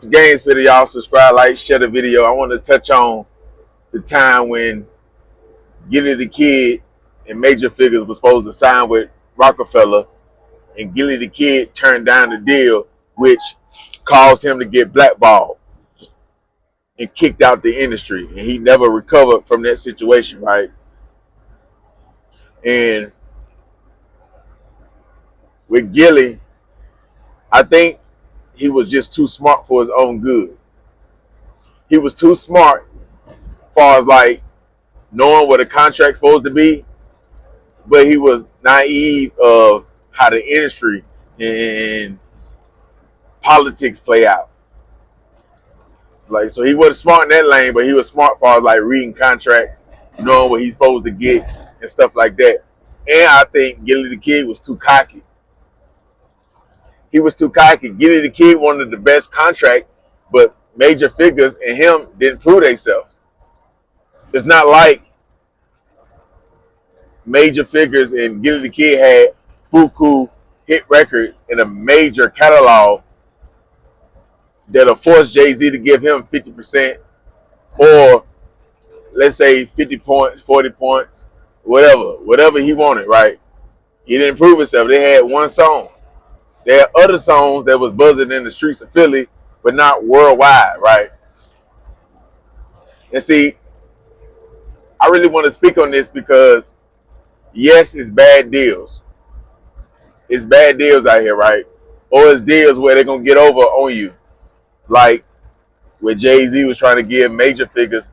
the game spitter, y'all. Subscribe, like, share the video. I want to touch on the time when Gilly the Kid and Major Figures was supposed to sign with Rockefeller, and Gilly the Kid turned down the deal, which caused him to get blackballed and kicked out the industry, and he never recovered from that situation, right? And with Gilly, I think he was just too smart for his own good. He was too smart as far as like knowing what a contract's supposed to be, but he was naive of how the industry and politics play out. Like, so he wasn't smart in that lane, but he was smart as far as like reading contracts, knowing what he's supposed to get and stuff like that. And I think Gilly the Kid was too cocky. He was too cocky. Gilly the Kid wanted the best contract, but Major Figures and him didn't prove themselves. It's not like Major Figures and Gilly the Kid had buku hit records in a major catalog that'll force Jay-Z to give him 50%, or let's say 50 points, 40 points, whatever he wanted, right? He didn't prove himself. They had one song. They had other songs that was buzzing in the streets of Philly, but not worldwide, right? And see, I really want to speak on this because, yes, it's bad deals. It's bad deals out here, right? Or it's deals where they're going to get over on you. Like where Jay-Z was trying to give Major Figures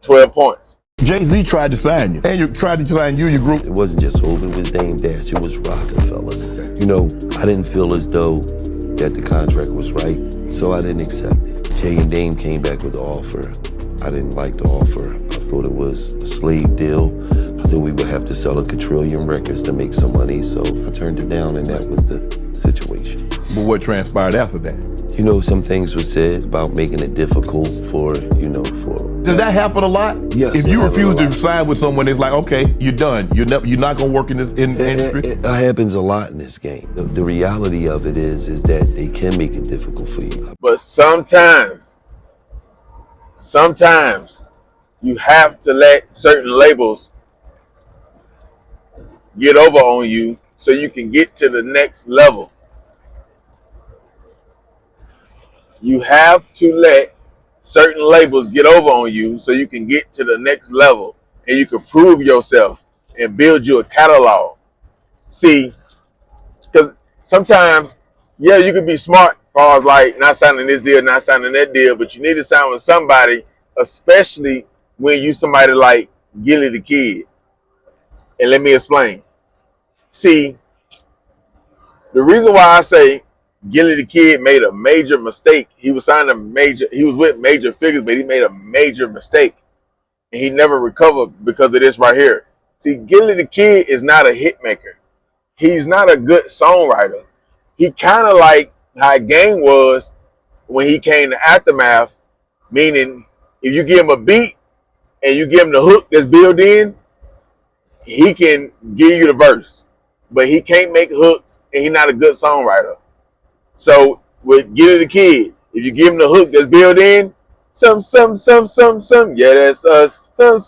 12 points. Jay-Z tried to sign you, and you tried to sign you, your group. It wasn't just Hope, it was Dame Dash, it was Rockefeller. You know, I didn't feel as though that the contract was right, so I didn't accept it. Jay and Dame came back with the offer. I didn't like the offer. I thought it was a slave deal. I thought we would have to sell a quadrillion records to make some money, so I turned it down, and that was the situation. But what transpired after that? You know, some things were said about making it difficult for, Does that happen a lot? Yes. If you refuse to sign with someone, it's like, okay, you're done. You're not gonna work in this industry. It happens a lot in this game. The reality of it is that they can make it difficult for you. But sometimes you have to let certain labels get over on you so you can get to the next level. You have to let certain labels get over on you so you can get to the next level and you can prove yourself and build you a catalog. See, because sometimes, yeah, you can be smart as far as like not signing this deal, not signing that deal, but you need to sign with somebody, especially when you somebody like Gilly the Kid. And let me explain. See, the reason why I say Gilly the Kid made a major mistake. He was with Major Figures, but he made a major mistake. And he never recovered because of this right here. See, Gilly the Kid is not a hit maker. He's not a good songwriter. He kind of like how Game was when he came to Aftermath, meaning if you give him a beat and you give him the hook that's built in, he can give you the verse. But he can't make hooks and he's not a good songwriter. So with Gilly the Kid, if you give him the hook that's built in, some, yeah, that's us. Some,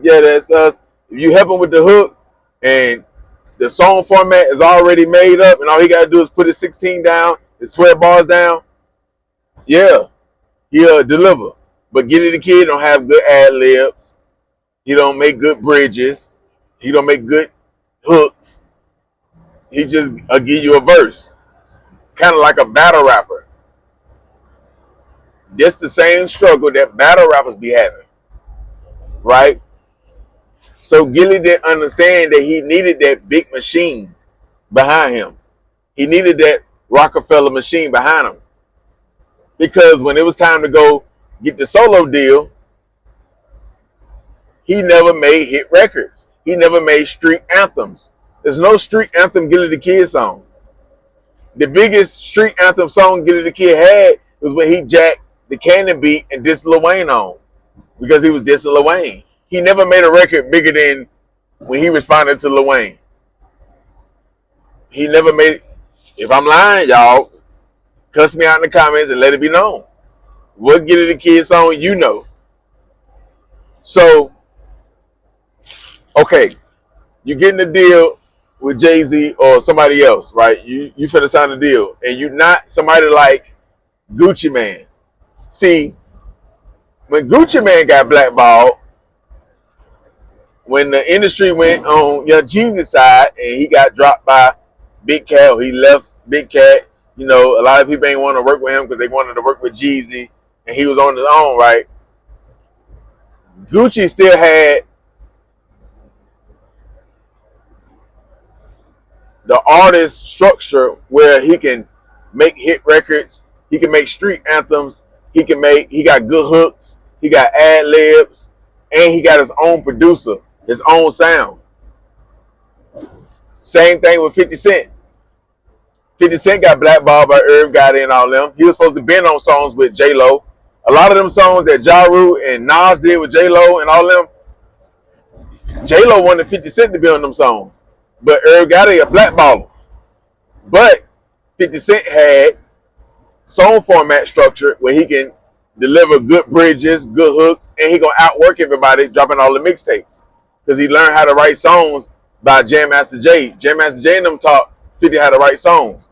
yeah, that's us. If you help him with the hook and the song format is already made up and all he got to do is put his 16 down, his 12 bars down, yeah, he'll deliver. But Gilly the Kid don't have good ad-libs. He don't make good bridges. He don't make good hooks. He just give you a verse. Kind of like a battle rapper. That's the same struggle that battle rappers be having, right? So Gilly didn't understand that he needed that big machine behind him. He needed that Rockefeller machine behind him. Because when it was time to go get the solo deal, he never made hit records. He never made street anthems. There's no street anthem Gilly the Kid song. The biggest street anthem song Gilly the Kid had was when he jacked the Cannon beat and dissed Lil Wayne on, because he was dissing Lil Wayne. He never made a record bigger than when he responded to Lil Wayne. He never made it. If I'm lying, y'all, Cuss me out in the comments and let it be known. What Gilly the Kid song you know? So, okay, you getting a deal with Jay-Z or somebody else, right? You finna sign a deal, and you not somebody like Gucci Mane. See, when Gucci Mane got blackballed, when the industry went on Young Jeezy's side and he got dropped by Big Cat, or he left Big Cat, you know, a lot of people ain't want to work with him because they wanted to work with Jeezy, and he was on his own, right? Gucci still had the artist structure where he can make hit records, he can make street anthems, he got good hooks, he got ad libs, and he got his own producer, his own sound. Same thing with 50 Cent. 50 Cent got blackballed by Irv Gotti and all them. He was supposed to be on songs with J-Lo. A lot of them songs that Ja Rule and Nas did with J-Lo and all them, J-Lo wanted 50 Cent to be on them songs. But Irv Gotti a blackballer. But 50 Cent had song format structure where he can deliver good bridges, good hooks, and he gonna outwork everybody dropping all the mixtapes. Because he learned how to write songs by Jam Master Jay. Jam Master Jay and them taught 50 how to write songs.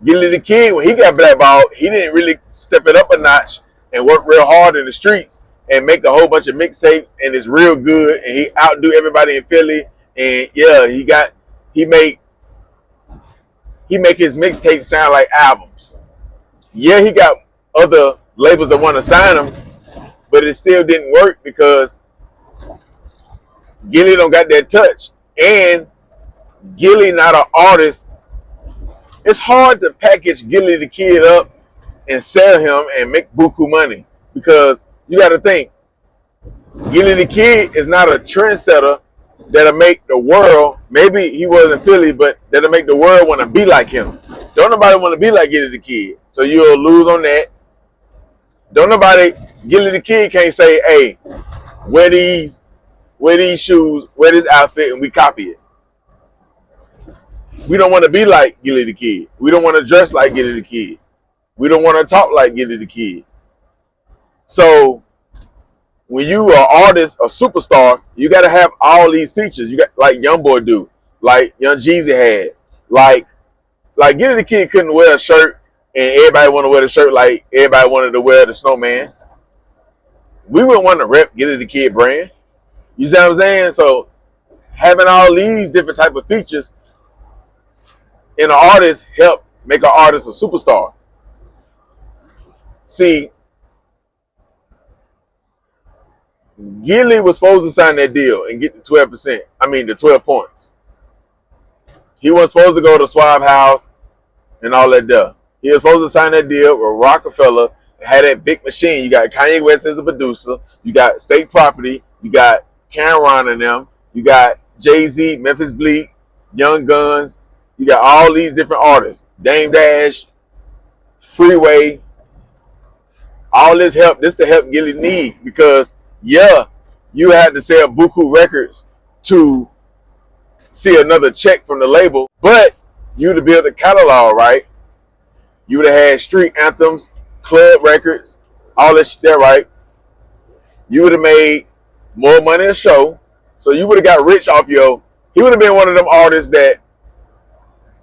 Gilly the Kid, when he got blackballed, he didn't really step it up a notch and work real hard in the streets and make a whole bunch of mixtapes, and it's real good, and he outdo everybody in Philly. And yeah, he make his mixtape sound like albums. Yeah, he got other labels that want to sign him, but it still didn't work because Gilly don't got that touch. And Gilly not an artist. It's hard to package Gilly the Kid up and sell him and make buku money because you got to think, Gilly the Kid is not a trendsetter that'll make the world, maybe he was in Philly, but that'll make the world want to be like him. Don't nobody want to be like Gilly the Kid. So you'll lose on that. Gilly the Kid can't say, hey, wear these shoes, wear this outfit, and we copy it. We don't want to be like Gilly the Kid. We don't want to dress like Gilly the Kid. We don't want to talk like Gilly the Kid. So when you are an artist, a superstar, you got to have all these features. You got like YoungBoy do, like Young Jeezy had, like Gilly the Kid couldn't wear a shirt and everybody want to wear the shirt like everybody wanted to wear the Snowman. We wouldn't want to rep Gilly the Kid brand. You see what I'm saying? So having all these different type of features in an artist help make an artist a superstar. See, Gilly was supposed to sign that deal and get the 12%. I mean, the 12 points. He was supposed to go to Swab House and all that stuff. He was supposed to sign that deal with Rockefeller and had that big machine. You got Kanye West as a producer. You got State Property. You got Cameron and them. You got Jay-Z, Memphis Bleak, Young Guns. You got all these different artists. Dame Dash, Freeway. All this help. This to help Gilly need because, yeah, you had to sell buku records to see another check from the label, but you would have built a catalog, right? You would have had street anthems, club records, all this shit there, right? You would have made more money a show, so you would have got rich off your. He would have been one of them artists that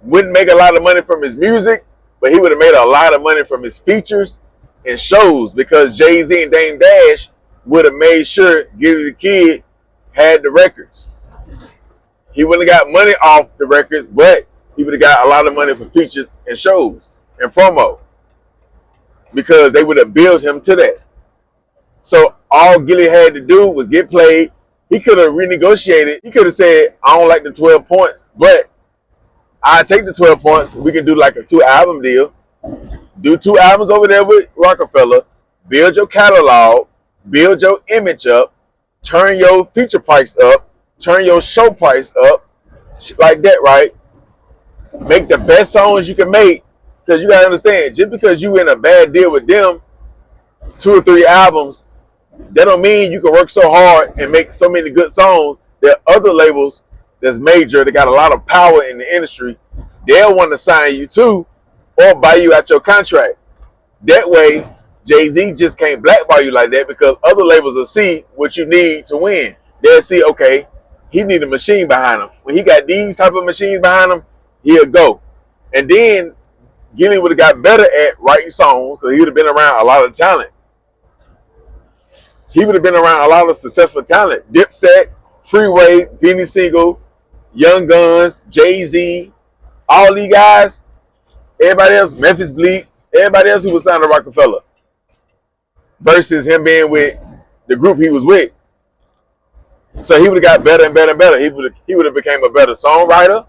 wouldn't make a lot of money from his music, but he would have made a lot of money from his features and shows because Jay-Z and Dame Dash would have made sure Gilly the Kid had the records. He wouldn't have got money off the records, but he would have got a lot of money for features and shows and promo because they would have billed him to that. So all Gilly had to do was get played. He could have renegotiated. He could have said, I don't like the 12 points, but I take the 12 points. We can do like a 2-album deal. Do 2 albums over there with Rockefeller. Build your catalog. Build your image up. Turn your feature price up. Turn your show price up. Like that, right? Make the best songs you can make. Because you got to understand, just because you in a bad deal with them, 2 or 3 albums, that don't mean you can work so hard and make so many good songs that other labels that's major, that got a lot of power in the industry, they'll want to sign you too or buy you out your contract. That way, Jay-Z just can't blackball you like that because other labels will see what you need to win. They'll see, okay, he need a machine behind him. When he got these type of machines behind him, he'll go. And then Gilly would have got better at writing songs because he would have been around a lot of talent. He would have been around a lot of successful talent. Dipset, Freeway, Benny Siegel, Young Guns, Jay-Z, all these guys, everybody else, Memphis Bleak, everybody else who was signed to Rockefeller versus him being with the group he was with. So he would have got better and better and better. He would have became a better songwriter.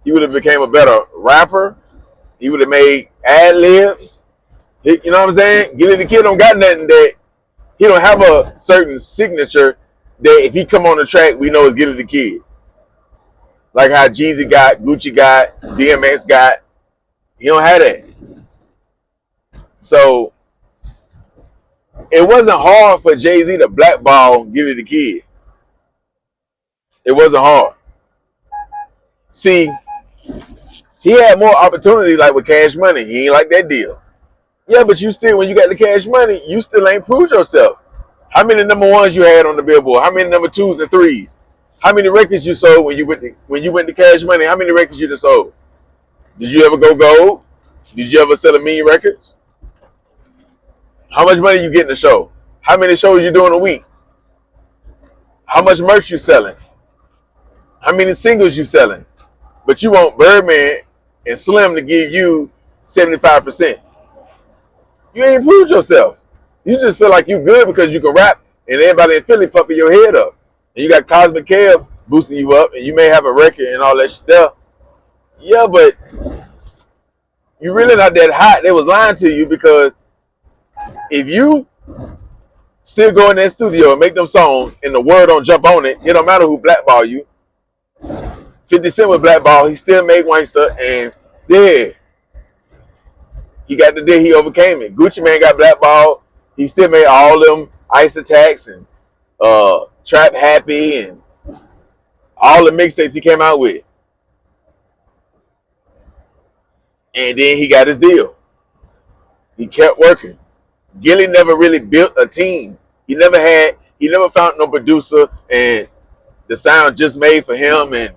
He would have became a better rapper. He would have made ad-libs. You know what I'm saying? Gilly the Kid don't got nothing that he don't have a certain signature that if he come on the track, we know it's Gilly the Kid. Like how Jeezy got, Gucci got, DMX got. He don't have that. So it wasn't hard for Jay-Z to blackball Gilly the Kid. It wasn't hard. See, he had more opportunity like with Cash Money. He ain't like that deal. Yeah, but you still, when you got the Cash Money, you still ain't proved yourself. How many number ones you had on the Billboard? How many number twos and threes? How many records you sold when you went to Cash Money? How many records you just sold? Did you ever go gold? Did you ever sell 1 million records? How much money you get in the show? How many shows you doing a week? How much merch you selling? How many singles you selling? But you want Birdman and Slim to give you 75%. You ain't proved yourself. You just feel like you good because you can rap and everybody in Philly pumping your head up. And you got Cosmic Kev boosting you up and you may have a record and all that stuff. Yeah, but you really not that hot. They was lying to you because if you still go in that studio and make them songs and the world don't jump on it, it don't matter who blackball you. 50 Cent was blackball. He still made Wangster and yeah, he got the day he overcame it. Gucci Mane got blackballed. He still made all them Ice Attacks and Trap Happy and all the mixtapes he came out with. And then he got his deal. He kept working. Gilly never really built a team. He never found no producer and the sound just made for him, and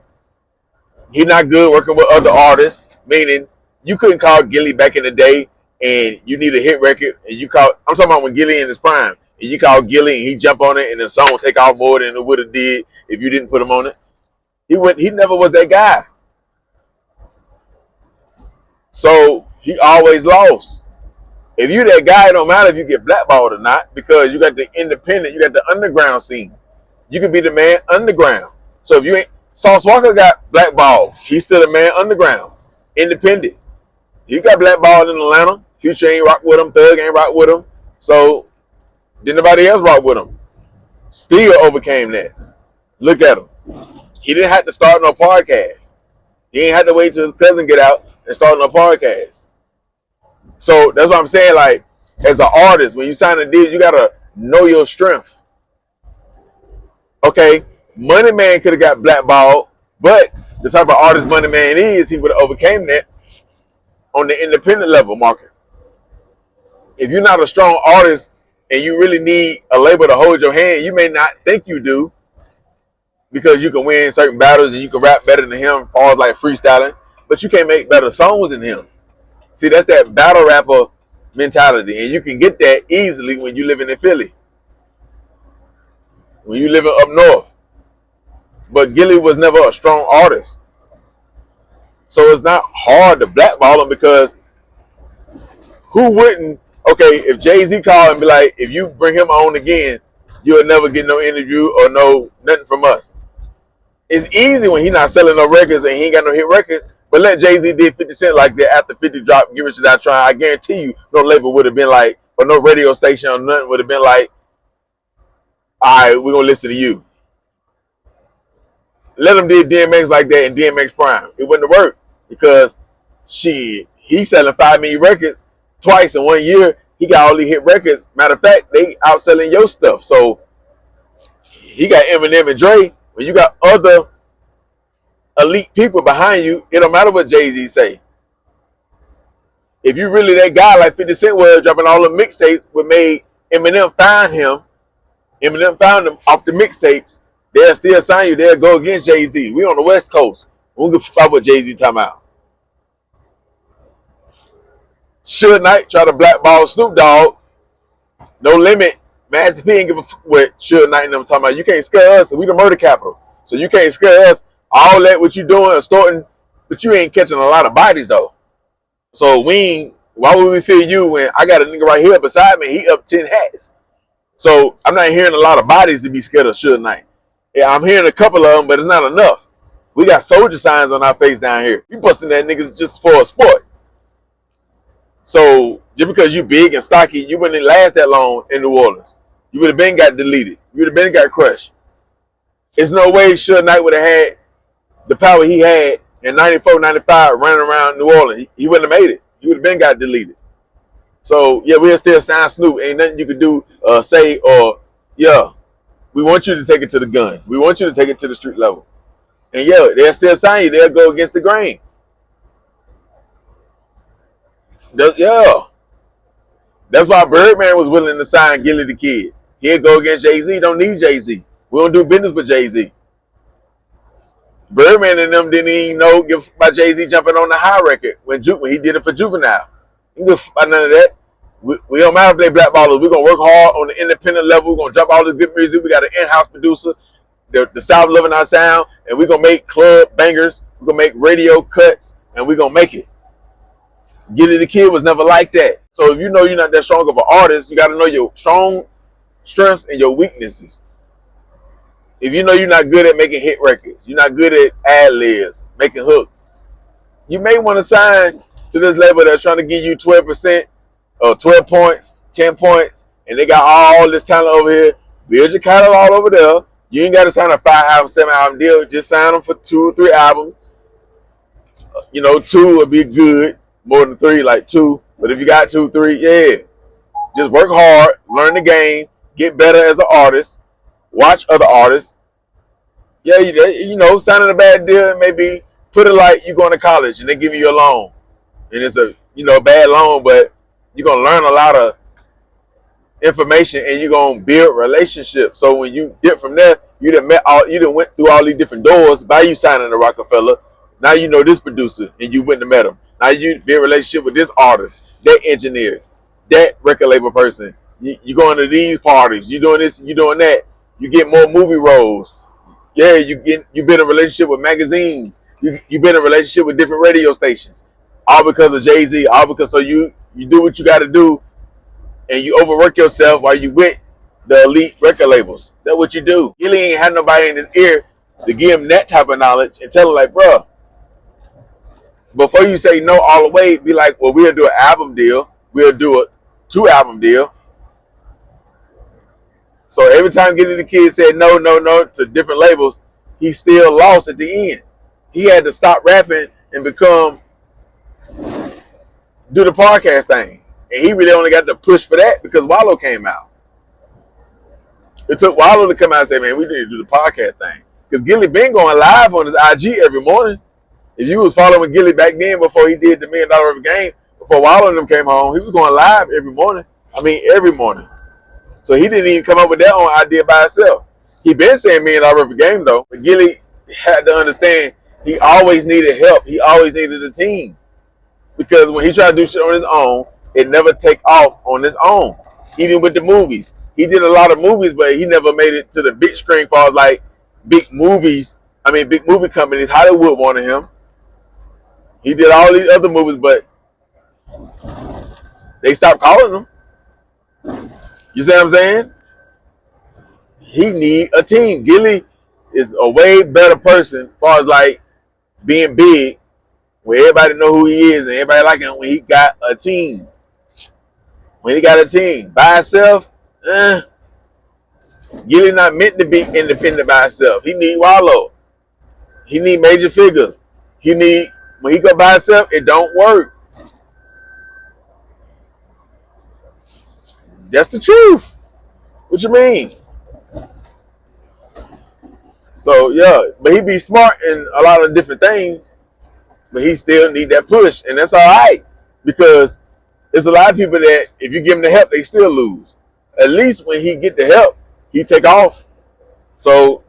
he not good working with other artists, meaning you couldn't call Gilly back in the day and you need a hit record and I'm talking about when Gilly in his prime and you call Gilly and he jump on it and the song will take off more than it would have did if you didn't put him on it. He never was that guy. So he always lost. If you that guy, it don't matter if you get blackballed or not because you got the independent, you got the underground scene. You can be the man underground. So if you ain't, Sauce Walker got blackballed. He's still a man underground, independent. He got blackballed in Atlanta. Future ain't rock with him. Thug ain't rock with him. So didn't nobody else rock with him. Still overcame that. Look at him. He didn't have to start no podcast. He ain't had to wait till his cousin get out and start no podcast. So that's what I'm saying. Like, as an artist, when you sign a deal, you gotta know your strength. Okay, Money Man could have got blackballed, but the type of artist Money Man is, he would have overcame that on the independent level market. If you're not a strong artist and you really need a label to hold your hand, you may not think you do because you can win certain battles and you can rap better than him as far as like freestyling, but you can't make better songs than him. See, that's that battle rapper mentality, and you can get that easily when you living in Philly, when you living up north. But Gilly was never a strong artist. So it's not hard to blackball him because who wouldn't, okay, if Jay-Z called and be like, if you bring him on again, you'll never get no interview or no nothing from us. It's easy when he not selling no records and he ain't got no hit records, but let Jay-Z did 50 Cent like that after 50 dropped, Give It Shit I Try. I guarantee you no label would have been like, or no radio station or nothing would have been like, all right, we're going to listen to you. Let him did DMX like that in DMX Prime. It wouldn't have worked because he's selling 5 million records twice in 1 year. He got all these hit records. Matter of fact, they outselling your stuff. So he got Eminem and Dre. When you got other elite people behind you, it don't matter what Jay-Z say. If you really that guy like 50 Cent was, dropping all the mixtapes, what made Eminem find him, Eminem found him off the mixtapes, they'll still sign you. They'll go against Jay-Z. We on the West Coast. We can fuck what Jay-Z talking about. Suge Knight try to blackball Snoop Dogg. No Limit. Master P ain't give a fuck what Suge Knight and them talking about. You can't scare us. We the murder capital. So you can't scare us. All that what you doing, extorting, but you ain't catching a lot of bodies though. So why would we fear you when I got a nigga right here beside me, he up 10 hats. So I'm not hearing a lot of bodies to be scared of Suge Knight. Yeah, I'm hearing a couple of them, but it's not enough. We got soldier signs on our face down here. We busting that niggas just for a sport. So just because you big and stocky, you wouldn't last that long in New Orleans. You would have been got deleted. You would have been got crushed. There's no way Suge Knight would have had the power he had in 94, 95 running around New Orleans. He wouldn't have made it. He would have been got deleted. So yeah, we'll still sign Snoop. Ain't nothing you could do, say, or yeah, we want you to take it to the gun. We want you to take it to the street level. And yeah, they'll still sign you. They'll go against the grain. Yeah. That's why Birdman was willing to sign Gilly the Kid. He'll go against Jay-Z. Don't need Jay-Z. We don't do business with Jay-Z. Birdman and them didn't even give about Jay-Z jumping on the high record when he did it for Juvenile. He didn't give about none of that. We don't matter if they blackballers. We're going to work hard on the independent level. We're going to drop all this good music. We got an in-house producer, the South loving our sound, and we're going to make club bangers. We're going to make radio cuts, and we're going to make it. Gilly the Kid was never like that. So if you know you're not that strong of an artist, you got to know your strengths and your weaknesses. If you know you're not good at making hit records, you're not good at ad-libs, making hooks, you may want to sign to this label that's trying to give you 12% or 12 points, 10 points, and they got all this talent over here. Build your catalog over there. You ain't got to sign a 5-album, 7-album deal. Just sign them for 2 or 3 albums. 2 would be good. More than 3, like 2. But if you got 2, 3, yeah. Just work hard, learn the game, get better as an artist, watch other artists. Yeah, signing a bad deal, maybe put it like you going to college and they give you a loan. And it's a bad loan, but you're going to learn a lot of information and you're going to build relationships. So when you get from there, you done went through all these different doors by you signing to Rockefeller. Now you know this producer and you wouldn't have met him. Now you build a relationship with this artist, that engineer, that record label person. You going to these parties, you doing this, you doing that. You get more movie roles. Yeah, you been in a relationship with magazines. You been in a relationship with different radio stations. All because of Jay-Z, all because you do what you got to do and you overwork yourself while you with the elite record labels. That's what you do. Gilly ain't had nobody in his ear to give him that type of knowledge and tell him like, bro, before you say no all the way, be like, well, we'll do an album deal. We'll do a 2-album deal. So every time Gilly the Kid said no to different labels, he still lost at the end. He had to stop rapping and do the podcast thing. And he really only got to push for that because Wallow came out. It took Wallow to come out and say, man, we need to do the podcast thing. Because Gilly been going live on his IG every morning. If you was following Gilly back then before he did the $1 Million River Game, before Wallow and them came home, he was going live every morning. Every morning. So he didn't even come up with that own idea by himself. He been saying $1 Million River Game though, but Gilly had to understand he always needed help. He always needed a team. Because when he tried to do shit on his own, it never take off on his own. Even with the movies. He did a lot of movies, but he never made it to the big screen for like big movie companies. Hollywood wanted him. He did all these other movies, but they stopped calling him. You see what I'm saying? He need a team. Gilly is a way better person as far as like being big, where everybody know who he is and everybody like him when he got a team. When he got a team. By himself, Gilly not meant to be independent by himself. He need Wallow. He need major figures. When he go by himself, it don't work. That's the truth. What you mean? So yeah, but he be smart in a lot of different things, but he still need that push, and that's all right. because there's a lot of people that if you give them the help, they still lose. At least when he get the help, he take off. So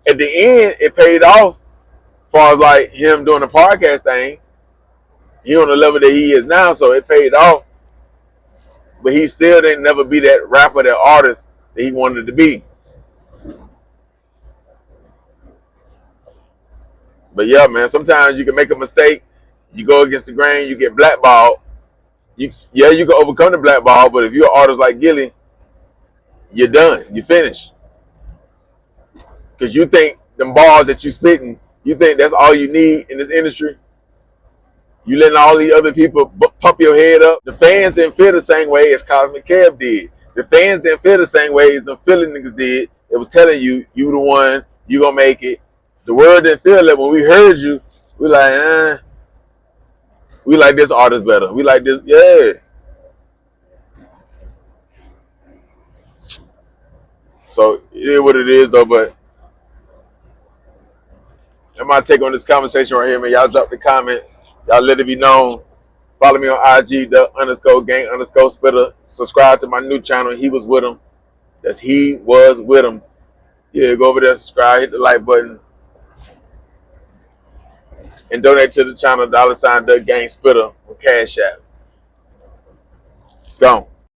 at the end, it paid off. As far as like him doing the podcast thing, he on the level that he is now, so it paid off. But he still didn't never be that rapper, that artist that he wanted to be. But yeah, man, sometimes you can make a mistake. You go against the grain, you get blackballed. You can overcome the blackball, but if you're an artist like Gilly, you're done. You're finished. Because you think them bars that you spitting, you think that's all you need in this industry. You letting all these other people pump your head up. The fans didn't feel the same way as Cosmic Kev did. The fans didn't feel the same way as the Philly niggas did. It was telling you, you the one, you gonna make it. The world didn't feel it. When we heard you, we like, we like this artist better. We like this, yeah. So it is what it is though, but that's my take on this conversation right here, man. Y'all drop the comments. Y'all let it be known. Follow me on IG, the_gang_spitter. Subscribe to my new channel, He Was With Him. That's He Was With Him. Yeah, go over there, subscribe, hit the like button. And donate to the channel, $the gang spitter on Cash App. Gone.